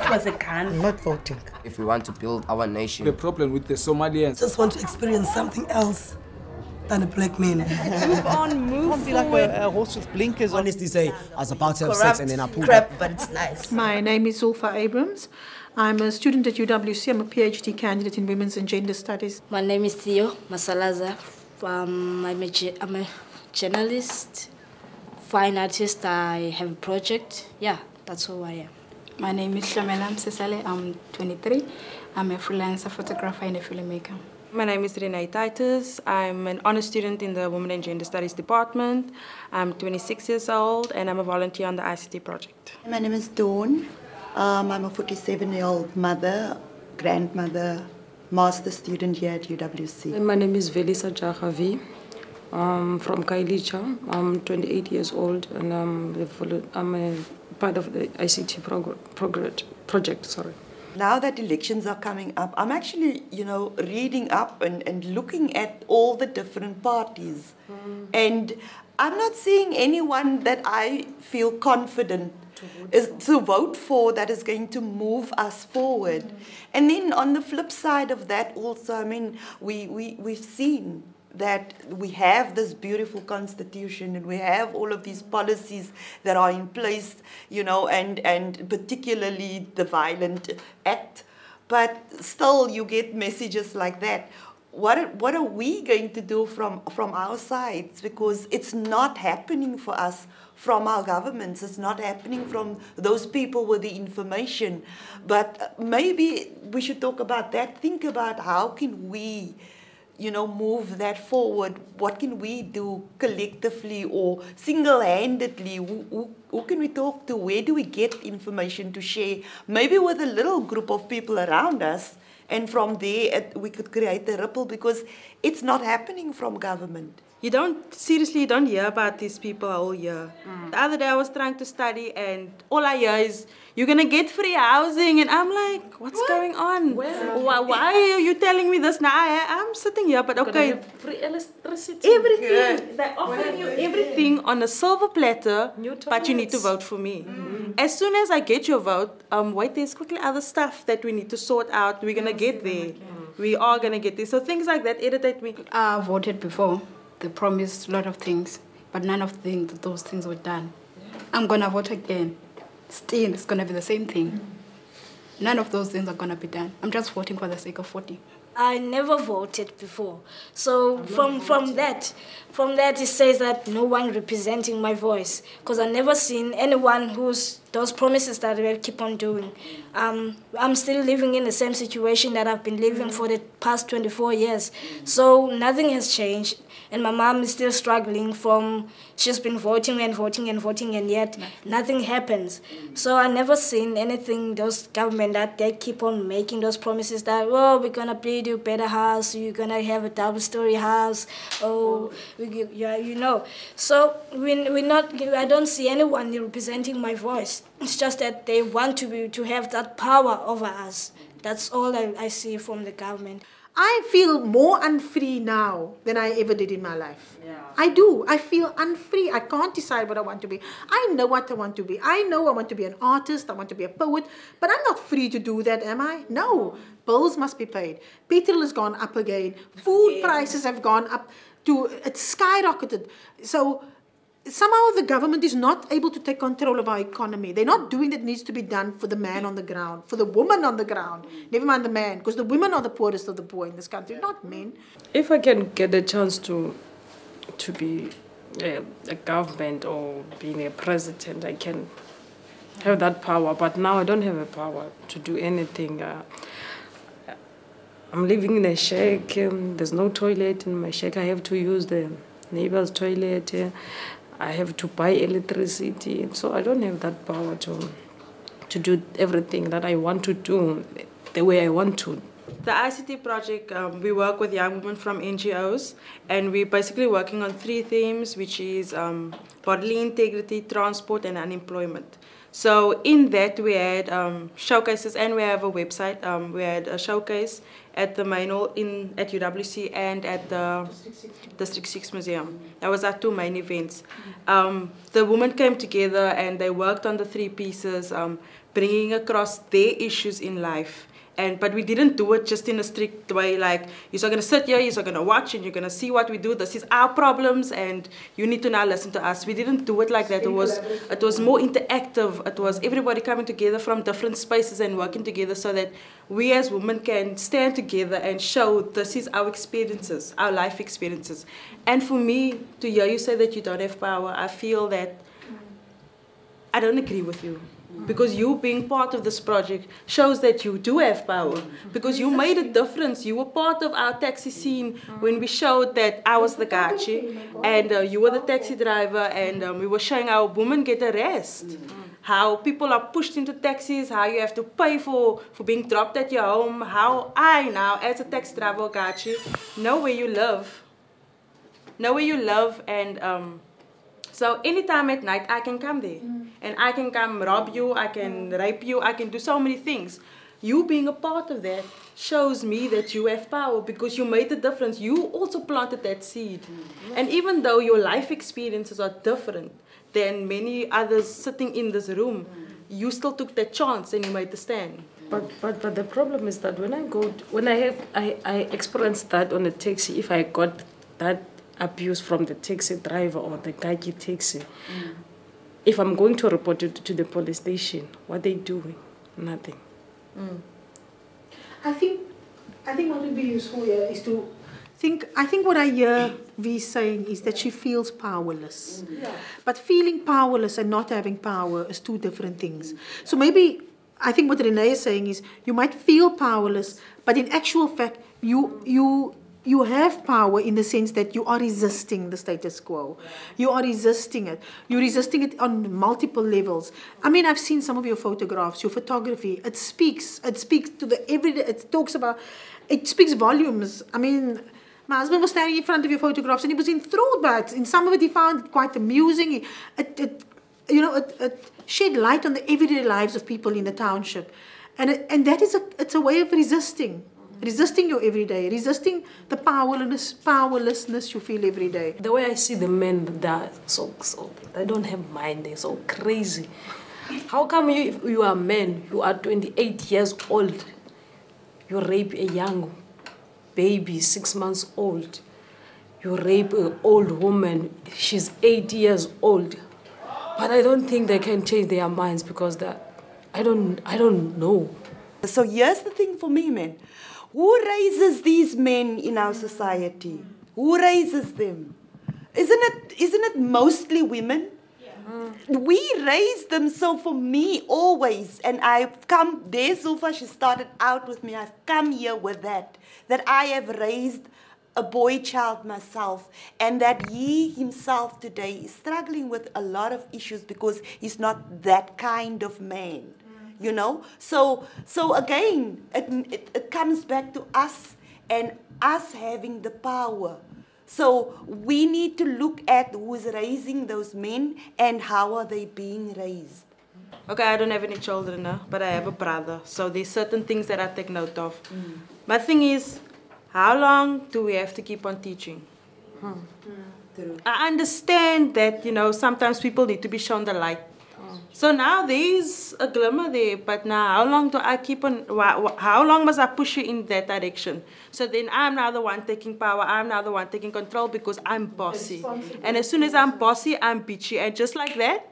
That was a gun. I'm not voting. If we want to build our nation. The problem with the Somalians. Just want to experience something else than a black man. Move on, move Can't be like a horse with blinkers on. Honestly say, I was about to have sex and then I pulled crap, up. but it's nice. My name is Zulfa Abrams. I'm a student at UWC. I'm a PhD candidate in Women's and Gender Studies. My name is Theo Masalaza. I'm a journalist, fine artist. I have a project. Yeah, that's who I am. My name is Shamela Msesale. I'm 23. I'm a freelancer photographer and a filmmaker. My name is Renee Titus. I'm an honor student in the Women and Gender Studies department. I'm 26 years old and I'm a volunteer on the ICT project. My name is Dawn. I'm a 47-year-old mother, grandmother, master student here at UWC. My name is Velisa Jahavi. I'm from Kailicha. I'm 28 years old and I'm a part of the ICT project. Sorry. Now that elections are coming up, I'm actually, reading up and looking at all the different parties. And I'm not seeing anyone that I feel confident to vote for that is going to move us forward. And then on the flip side of that also, I mean, we've seen that we have this beautiful constitution and we have all of these policies that are in place, and particularly the Violent Act. But still you get messages like that. What are we going to do from our sides? Because it's not happening for us from our governments. It's not happening from those people with the information. But maybe we should talk about that. Think about how can we move that forward. What can we do collectively or single-handedly? Who can we talk to? Where do we get information to share? Maybe with a little group of people around us, and from there we could create a ripple, because it's not happening from government. You don't hear about these people all year. The other day I was trying to study and all I hear is, you're going to get free housing. And I'm like, what's going on? Why are you telling me this now? I'm sitting here, but okay. Free electricity. Everything. They're offering you everything on a silver platter, but you need to vote for me. As soon as I get your vote, wait, there's quickly other stuff that we need to sort out. We're going to get there. We are going to get there. So things like that irritate me. I voted before. They promised a lot of things, but none of those things were done. I'm going to vote again. Still, it's going to be the same thing. None of those things are going to be done. I'm just voting for the sake of voting. I never voted before. So from that it says that no one representing my voice, because I've never seen anyone who's those promises that they keep on doing. I'm still living in the same situation that I've been living for the past 24 years. So nothing has changed. And my mom is still struggling she's been voting and voting and voting, and yet nothing happens. So I never seen anything, those government, that they keep on making those promises that, oh, we're going to build you a better house, you're going to have a double-story house, So I don't see anyone representing my voice. It's just that they want to have that power over us. That's all I see from the government. I feel more unfree now than I ever did in my life. Yeah. I do. I feel unfree. I can't decide what I want to be. I know what I want to be. I know I want to be an artist. I want to be a poet. But I'm not free to do that, am I? No. Bills must be paid. Petrol has gone up again. Food prices have gone up. It's skyrocketed. So somehow the government is not able to take control of our economy. They're not doing that needs to be done for the man on the ground, for the woman on the ground. Never mind the man, because the women are the poorest of the poor in this country, not men. If I can get a chance to be a government or being a president, I can have that power. But now I don't have a power to do anything. I'm living in a shack. There's no toilet in my shack. I have to use the neighbor's toilet. I have to buy electricity, so I don't have that power to do everything that I want to do the way I want to The ICT project, we work with young women from NGOs, and we're basically working on 3 themes, which is bodily integrity, transport, and unemployment. So in that we had showcases, and we have a website. We had a showcase at the main hall at UWC and at the District 6 Museum. That was our 2 main events. The women came together and they worked on the 3 pieces, bringing across their issues in life. But we didn't do it just in a strict way, like, you're going to sit here, you're going to watch, and you're going to see what we do. This is our problems, and you need to now listen to us. We didn't do it like that. It was more interactive. It was everybody coming together from different spaces and working together so that we as women can stand together and show this is our experiences, our life experiences. And for me, to hear you say that you don't have power, I feel that I don't agree with you. Because you being part of this project shows that you do have power. Because you made a difference. You were part of our taxi scene when we showed that I was the gachi and you were the taxi driver, and we were showing how women get a rest. How people are pushed into taxis, how you have to pay for being dropped at your home, how I now, as a taxi driver gachi, know where you live. Know where you live, and so anytime at night I can come there. And I can come rob you, I can rape you, I can do so many things. You being a part of that shows me that you have power because you made a difference. You also planted that seed. And even though your life experiences are different than many others sitting in this room, you still took that chance and you made the stand. But the problem is that when I experienced that on a taxi, if I got that abuse from the taxi driver or the gaki taxi, if I'm going to report it to the police station, what are they doing? Nothing. I think what would be useful here is to think. I think what I hear V saying is that she feels powerless. But feeling powerless and not having power is 2 different things. So maybe I think what Renee is saying is you might feel powerless, but in actual fact you have power in the sense that you are resisting the status quo. You are resisting it. You're resisting it on multiple levels. I mean, I've seen some of your photographs, your photography. It speaks to the everyday. It speaks volumes. I mean, my husband was standing in front of your photographs and he was enthralled by it. In some of it, he found it quite amusing. It shed light on the everyday lives of people in the township, and that is it's a way of resisting. Resisting your everyday, resisting the powerlessness you feel every day. The way I see the men, they're so they don't have mind, they're so crazy. How come you are a man, you are 28 years old, you rape a young baby, 6 months old, you rape an old woman, she's 8 years old. But I don't think they can change their minds because I don't know. So here's the thing for me, man. Who raises these men in our society? Who raises them? Isn't it mostly women? We raise them. So for me, always, and I've come there, Zulfa, she started out with me, I've come here with that I have raised a boy child myself, and that he himself today is struggling with a lot of issues because he's not that kind of man. You know, so again, it comes back to us and us having the power. So we need to look at who's raising those men and how are they being raised. Okay, I don't have any children now, but I have a brother. So there's certain things that I take note of. My thing is, how long do we have to keep on teaching? I understand that, sometimes people need to be shown the light. So now there's a glimmer there, but now how long do I keep on, how long must I push you in that direction? So then I'm now the one taking power, I'm now the one taking control because I'm bossy. And as soon as I'm bossy, I'm bitchy. And just like that,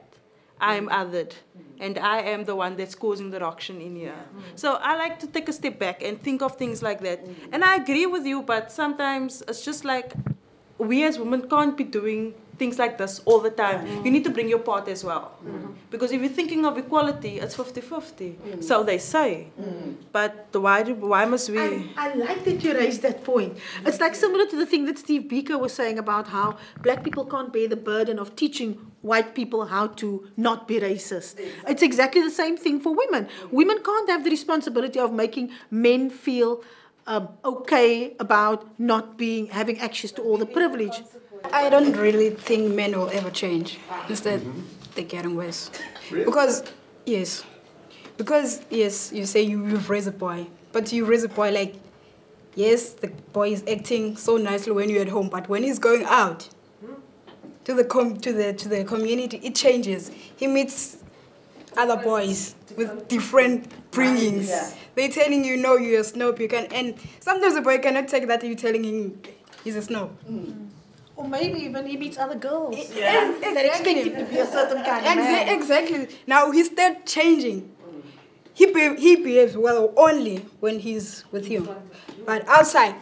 I'm othered. And I am the one that's causing the ruction in here. So I like to take a step back and think of things like that. And I agree with you, but sometimes it's just like we as women can't be doing things like this all the time. You need to bring your part as well. Because if you're thinking of equality, it's 50-50. So they say. But why must we? I like that you raised that point. It's like similar to the thing that Steve Biko was saying about how black people can't bear the burden of teaching white people how to not be racist. It's exactly the same thing for women. Women can't have the responsibility of making men feel okay about not having access to all the privilege. I don't really think men will ever change. Instead, they're getting worse. Because yes, you say you've raised a boy, but you raise a boy like, yes, the boy is acting so nicely when you're at home, but when he's going out to the community, it changes. He meets other boys with different bringings. They're telling you, no, you're a snob. And sometimes the boy cannot take that you're telling him he's a snob. Or maybe even he meets other girls. They expect him to be a certain kind of man. Exactly. Now he starts changing. He behaves well only when he's with you. But outside,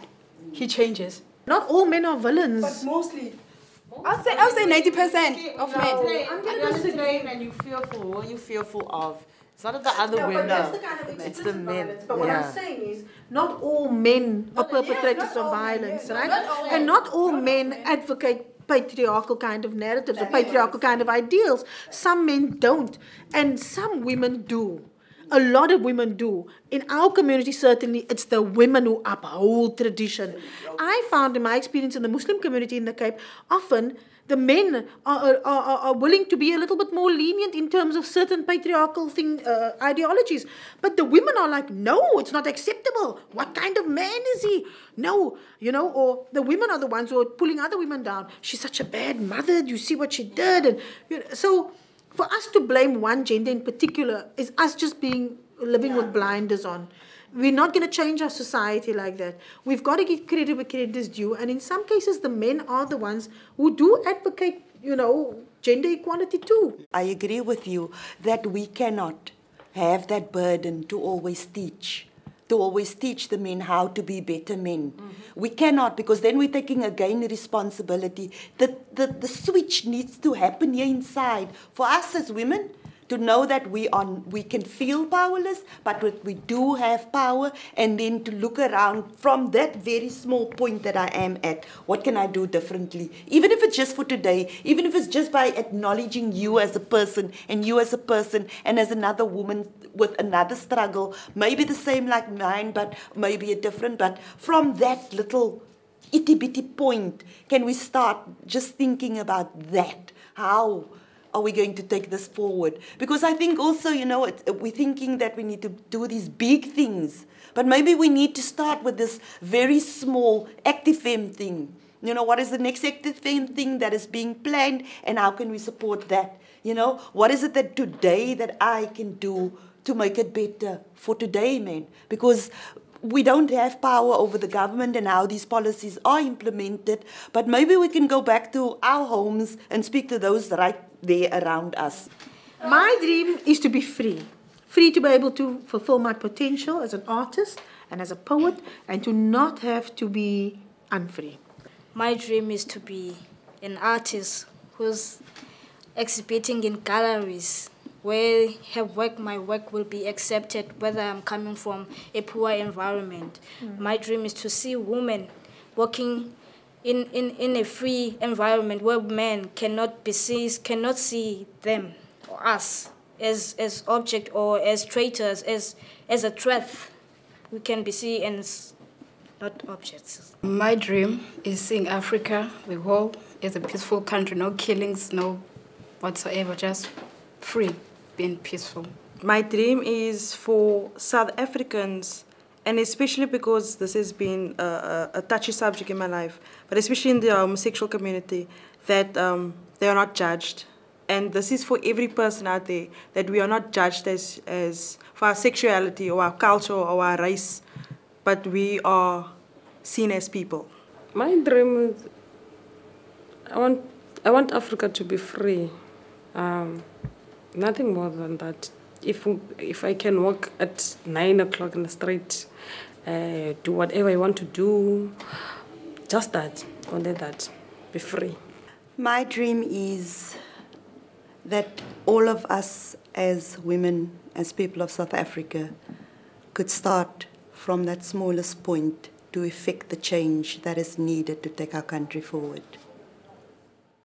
he changes. Not all men are villains. But mostly. I'll say 90% of men. I'm going to disagree, and you're fearful. What are you fearful of? It's not of the other women. That's the kind of it's the men. Violence. But what I'm saying is, not all men are perpetrators of violence, right? And not all men advocate patriarchal kind of narratives or patriarchal kind of ideals. Some men don't, and some women do. A lot of women do. In our community, certainly, it's the women who uphold tradition. I found in my experience in the Muslim community in the Cape, often the men are willing to be a little bit more lenient in terms of certain patriarchal ideologies. But the women are like, no, it's not acceptable. What kind of man is he? No, or the women are the ones who are pulling other women down. She's such a bad mother. Do you see what she did? And so for us to blame one gender in particular is us just living with blinders on. We're not going to change our society like that. We've got to give credit where credit is due. And in some cases, the men are the ones who do advocate, gender equality too. I agree with you that we cannot have that burden to always teach the men how to be better men. We cannot, because then we're taking again responsibility. The switch needs to happen here inside. For us as women, to know that we can feel powerless, but we do have power, and then to look around from that very small point that I am at, what can I do differently? Even if it's just for today, even if it's just by acknowledging you as a person, and you as a person, and as another woman with another struggle, maybe the same like mine, but maybe a different, but from that little itty-bitty point, can we start just thinking about that? How are we going to take this forward? Because I think also, we're thinking that we need to do these big things, but maybe we need to start with this very small ActiveFem thing. What is the next ActiveFem thing that is being planned, and how can we support that? What is it that today that I can do to make it better for today, man? Because we don't have power over the government and how these policies are implemented, but maybe we can go back to our homes and speak to those right there around us. My dream is to be free. Free to be able to fulfill my potential as an artist and as a poet, and to not have to be unfree. My dream is to be an artist who's exhibiting in galleries where my work will be accepted, whether I'm coming from a poor environment. My dream is to see women working in a free environment where men cannot see them or us as object or as traitors, as a threat. We can be seen as not objects. My dream is seeing Africa, the whole, as a peaceful country, no killings, no whatsoever, just free, being peaceful. My dream is for South Africans, and especially because this has been a touchy subject in my life, but especially in the homosexual community, that they are not judged. And this is for every person out there, that we are not judged as for our sexuality or our culture or our race, but we are seen as people. My dream is, I want Africa to be free. Nothing more than that. If I can walk at 9 o'clock in the street, do whatever I want to do, just that, only that, be free. My dream is that all of us as women, as people of South Africa, could start from that smallest point to effect the change that is needed to take our country forward.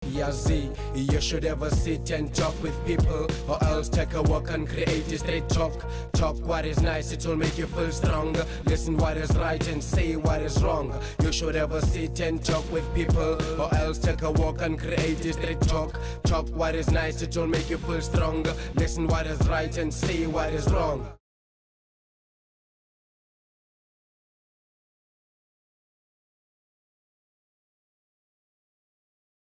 Yeah. siyazi. You should ever sit and talk with people, or else take a walk and create a straight talk. Talk what is nice, it will make you feel stronger. Listen what is right and say what is wrong. You should ever sit and talk with people, or else take a walk and create a straight talk. Talk what is nice, it will make you feel stronger. Listen what is right and say what is wrong.